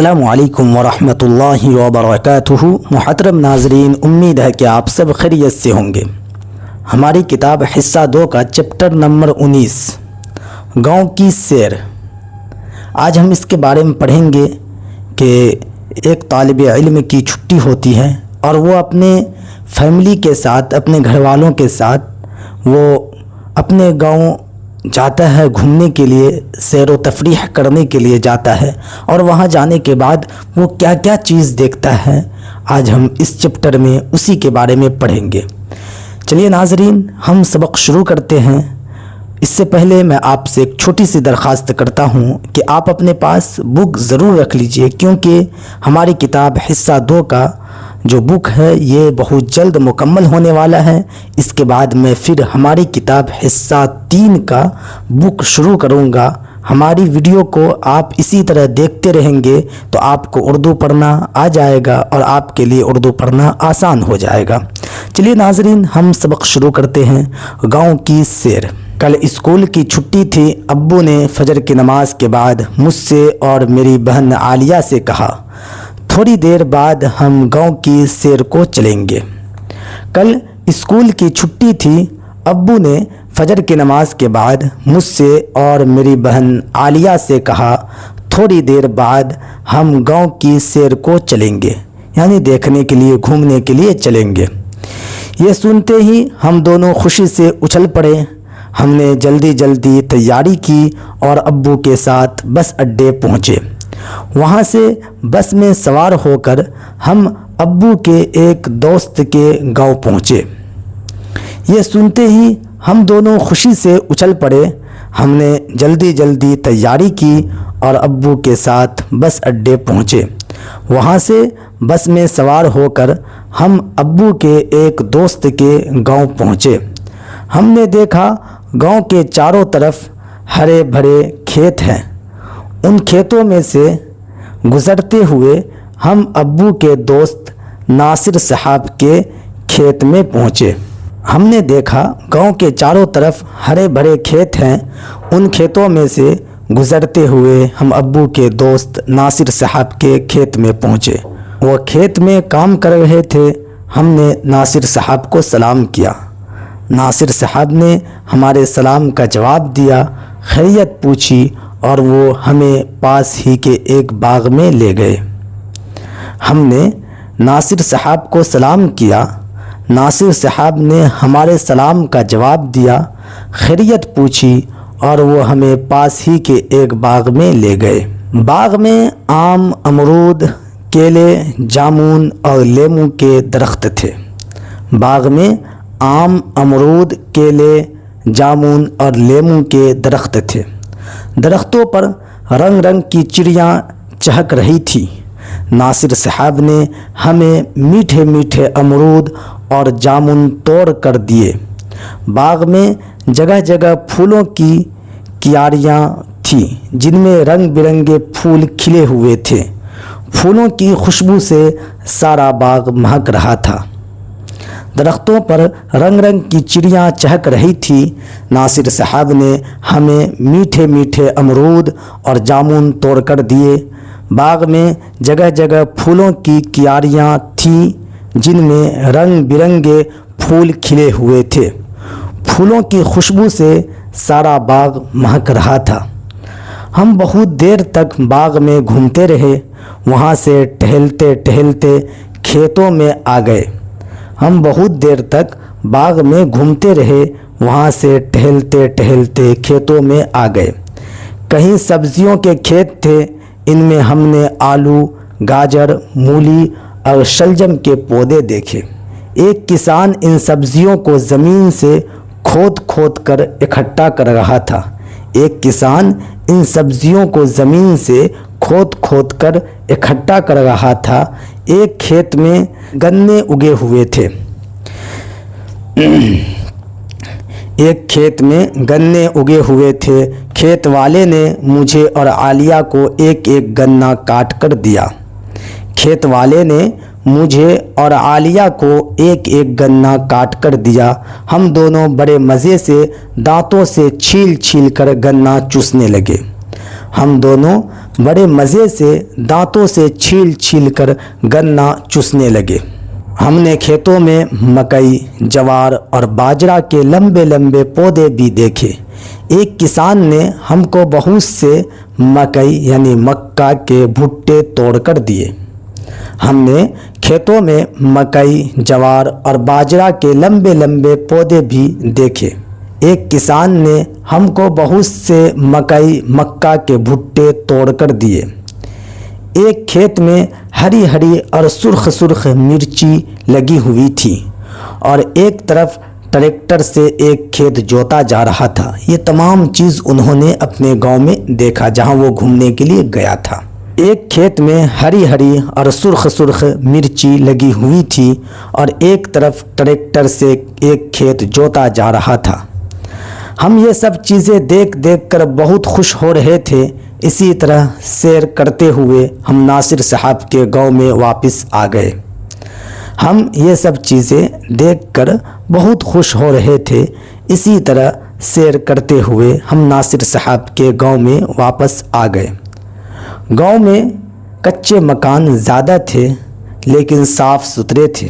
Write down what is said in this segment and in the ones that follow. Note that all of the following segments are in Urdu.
السلام علیکم ورحمۃ اللہ وبرکاتہ۔ محترم ناظرین، امید ہے کہ آپ سب خیریت سے ہوں گے۔ ہماری کتاب حصہ 2 کا چیپٹر نمبر 19 گاؤں کی سیر، آج ہم اس کے بارے میں پڑھیں گے کہ ایک طالب علم کی چھٹی ہوتی ہے اور وہ اپنے فیملی کے ساتھ، اپنے گھر والوں کے ساتھ وہ اپنے گاؤں جاتا ہے گھومنے کے لیے، سیر و تفریح کرنے کے لیے جاتا ہے، اور وہاں جانے کے بعد وہ کیا کیا چیز دیکھتا ہے، آج ہم اس چیپٹر میں اسی کے بارے میں پڑھیں گے۔ چلیے ناظرین، ہم سبق شروع کرتے ہیں۔ اس سے پہلے میں آپ سے ایک چھوٹی سی درخواست کرتا ہوں کہ آپ اپنے پاس بک ضرور رکھ لیجئے، کیونکہ ہماری کتاب حصہ 2 کا جو بک ہے یہ بہت جلد مکمل ہونے والا ہے۔ اس کے بعد میں پھر ہماری کتاب حصہ 3 کا بک شروع کروں گا۔ ہماری ویڈیو کو آپ اسی طرح دیکھتے رہیں گے تو آپ کو اردو پڑھنا آ جائے گا اور آپ کے لیے اردو پڑھنا آسان ہو جائے گا۔ چلیے ناظرین، ہم سبق شروع کرتے ہیں۔ گاؤں کی سیر۔ کل اسکول کی چھٹی تھی۔ ابو نے فجر کی نماز کے بعد مجھ سے اور میری بہن عالیہ سے کہا، تھوڑی دیر بعد ہم گاؤں کی سیر کو چلیں گے۔ کل اسکول کی چھٹی تھی۔ ابو نے فجر کی نماز کے بعد مجھ سے اور میری بہن عالیہ سے کہا، تھوڑی دیر بعد ہم گاؤں کی سیر کو چلیں گے، یعنی دیکھنے کے لیے، گھومنے کے لیے چلیں گے۔ یہ سنتے ہی ہم دونوں خوشی سے اچھل پڑے۔ ہم نے جلدی جلدی تیاری کی اور ابو کے ساتھ بس اڈے پہنچے۔ وہاں سے بس میں سوار ہو کر ہم ابو کے ایک دوست کے گاؤں پہنچے۔ یہ سنتے ہی ہم دونوں خوشی سے اچھل پڑے۔ ہم نے جلدی جلدی تیاری کی اور ابو کے ساتھ بس اڈے پہنچے۔ وہاں سے بس میں سوار ہو کر ہم ابو کے ایک دوست کے گاؤں پہنچے۔ ہم نے دیکھا گاؤں کے چاروں طرف ہرے بھرے کھیت ہیں۔ ان کھیتوں میں سے گزرتے ہوئے ہم ابو کے دوست ناصر صاحب کے کھیت میں پہنچے۔ ہم نے دیکھا گاؤں کے چاروں طرف ہرے بھرے کھیت ہیں۔ ان کھیتوں میں سے گزرتے ہوئے ہم ابو کے دوست ناصر صاحب کے کھیت میں پہنچے۔ وہ کھیت میں کام کر رہے تھے۔ ہم نے ناصر صاحب کو سلام کیا۔ ناصر صاحب نے ہمارے سلام کا جواب دیا، خیریت پوچھی اور وہ ہمیں پاس ہی کے ایک باغ میں لے گئے۔ ہم نے ناصر صاحب کو سلام کیا۔ ناصر صاحب نے ہمارے سلام کا جواب دیا، خیریت پوچھی اور وہ ہمیں پاس ہی کے ایک باغ میں لے گئے۔ باغ میں آم، امرود، کیلے، جامن اور لیموں کے درخت تھے۔ باغ میں آم، امرود، کیلے، جامن اور لیموں کے درخت تھے۔ درختوں پر رنگ رنگ کی چڑیاں چہک رہی تھی۔ ناصر صاحب نے ہمیں میٹھے میٹھے امرود اور جامن توڑ کر دیے۔ باغ میں جگہ جگہ پھولوں کی کیاریاں تھیں جن میں رنگ برنگے پھول کھلے ہوئے تھے۔ پھولوں کی خوشبو سے سارا باغ مہک رہا تھا۔ درختوں پر رنگ رنگ کی چڑیاں چہک رہی تھی۔ ناصر صاحب نے ہمیں میٹھے میٹھے امرود اور جامن توڑ کر دیے۔ باغ میں جگہ جگہ پھولوں کی کیاریاں تھیں جن میں رنگ برنگے پھول کھلے ہوئے تھے۔ پھولوں کی خوشبو سے سارا باغ مہک رہا تھا۔ ہم بہت دیر تک باغ میں گھومتے رہے۔ وہاں سے ٹہلتے ٹہلتے کھیتوں میں آ گئے۔ ہم بہت دیر تک باغ میں گھومتے رہے۔ وہاں سے ٹہلتے ٹہلتے کھیتوں میں آ گئے۔ کہیں سبزیوں کے کھیت تھے۔ ان میں ہم نے آلو، گاجر، مولی اور شلجم کے پودے دیکھے۔ ایک کسان ان سبزیوں کو زمین سے کھود کھود کر اکٹھا کر رہا تھا۔ ایک کسان ان سبزیوں کو زمین سے کھود کھود کر اکٹھا کر رہا تھا۔ ایک کھیت میں گنے اگے ہوئے تھے۔ ایک کھیت میں گنے اگے ہوئے تھے۔ کھیت والے نے مجھے اور عالیہ کو ایک ایک گنا کاٹ کر دیا۔ کھیت والے نے مجھے اور عالیہ کو ایک ایک گنا کاٹ کر دیا۔ ہم دونوں بڑے مزے سے دانتوں سے چھیل چھیل کر گنا چوسنے لگے۔ ہم دونوں بڑے مزے سے دانتوں سے چھیل چھیل کر گنا چوسنے لگے۔ ہم نے کھیتوں میں مکئی، جوار اور باجرہ کے لمبے لمبے پودے بھی دیکھے۔ ایک کسان نے ہم کو بہت سے مکئی یعنی مکہ کے بھٹے توڑ کر دیے۔ ہم نے کھیتوں میں مکئی، جوار اور باجرہ کے لمبے لمبے پودے بھی دیکھے۔ ایک کسان نے ہم کو بہت سے مکئی، مکہ کے بھٹے توڑ کر دیے۔ ایک کھیت میں ہری ہری اور سرخ سرخ مرچی لگی ہوئی تھی اور ایک طرف ٹریکٹر سے ایک کھیت جوتا جا رہا تھا۔ یہ تمام چیز انہوں نے اپنے گاؤں میں دیکھا جہاں وہ گھومنے کے لیے گیا تھا۔ ایک کھیت میں ہری ہری اور سرخ سرخ مرچی لگی ہوئی تھی اور ایک طرف ٹریکٹر سے ایک کھیت جوتا جا رہا تھا۔ ہم یہ سب چیزیں دیکھ دیکھ کر بہت خوش ہو رہے تھے۔ اسی طرح سیر کرتے ہوئے ہم ناصر صاحب کے گاؤں میں واپس آ گئے۔ ہم یہ سب چیزیں دیکھ کر بہت خوش ہو رہے تھے۔ اسی طرح سیر کرتے ہوئے ہم ناصر صاحب کے گاؤں میں واپس آ گئے۔ گاؤں میں کچے مکان زیادہ تھے لیکن صاف ستھرے تھے۔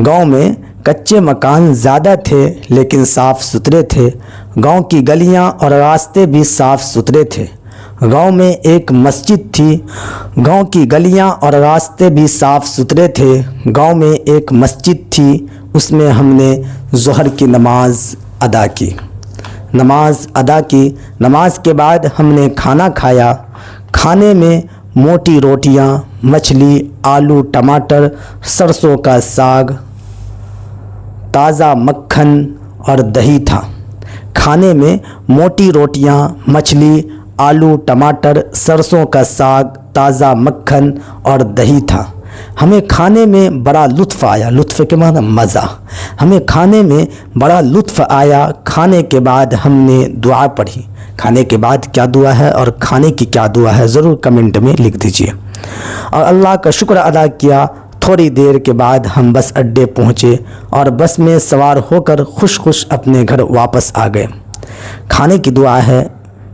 گاؤں میں کچے مکان زیادہ تھے لیکن صاف ستھرے تھے۔ گاؤں کی گلیاں اور راستے بھی صاف ستھرے تھے۔ گاؤں میں ایک مسجد تھی۔ گاؤں کی گلیاں اور راستے بھی صاف ستھرے تھے۔ گاؤں میں ایک مسجد تھی، اس میں ہم نے ظہر کی نماز ادا کی۔ نماز کے بعد ہم نے کھانا کھایا۔ کھانے میں موٹی روٹیاں، مچھلی، آلو ٹماٹر، سرسوں کا ساگ، تازہ مکھن اور دہی تھا۔ کھانے میں موٹی روٹیاں، مچھلی، آلو ٹماٹر، سرسوں کا ساگ، تازہ مکھن اور دہی تھا۔ ہمیں کھانے میں بڑا لطف آیا۔ لطف کے معنی مزہ۔ ہمیں کھانے میں بڑا لطف آیا۔ کھانے کے بعد ہم نے دعا پڑھی۔ کھانے کے بعد کیا دعا ہے اور کھانے کی کیا دعا ہے ضرور کمنٹ میں لکھ دیجیے۔ اور اللہ کا شکر ادا کیا۔ تھوڑی دیر کے بعد ہم بس اڈے پہنچے اور بس میں سوار ہو کر خوش خوش اپنے گھر واپس آ گئے۔ کھانے کی دعا ہے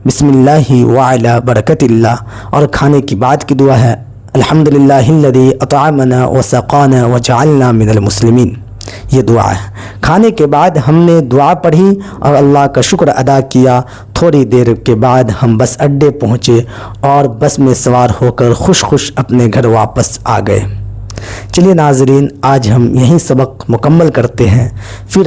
بسم اللہ وعلی برکت اللہ، اور کھانے کی بعد کی دعا ہے الحمدللہ الذی اطعمنا وسقانا وجعلنا من المسلمین۔ یہ دعا ہے۔ کھانے کے بعد ہم نے دعا پڑھی اور اللہ کا شکر ادا کیا۔ تھوڑی دیر کے بعد ہم بس اڈے پہنچے اور بس میں سوار ہو کر خوش خوش اپنے گھر واپس آ گئے۔ چلیے ناظرین، آج ہم یہیں سبق مکمل کرتے ہیں۔ پھر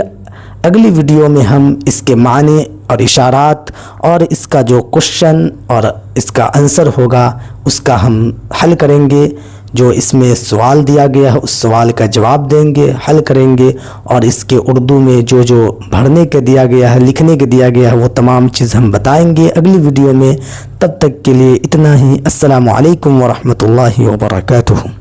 اگلی ویڈیو میں ہم اس کے معنی اور اشارات اور اس کا جو کوشچن اور اس کا آنسر ہوگا اس کا ہم حل کریں گے۔ جو اس میں سوال دیا گیا ہے اس سوال کا جواب دیں گے، حل کریں گے، اور اس کے اردو میں جو پڑھنے کے دیا گیا ہے، لکھنے کے دیا گیا ہے، وہ تمام چیز ہم بتائیں گے اگلی ویڈیو میں۔ تب تک کے لیے اتنا ہی۔ السلام علیکم ورحمۃ اللہ وبرکاتہ۔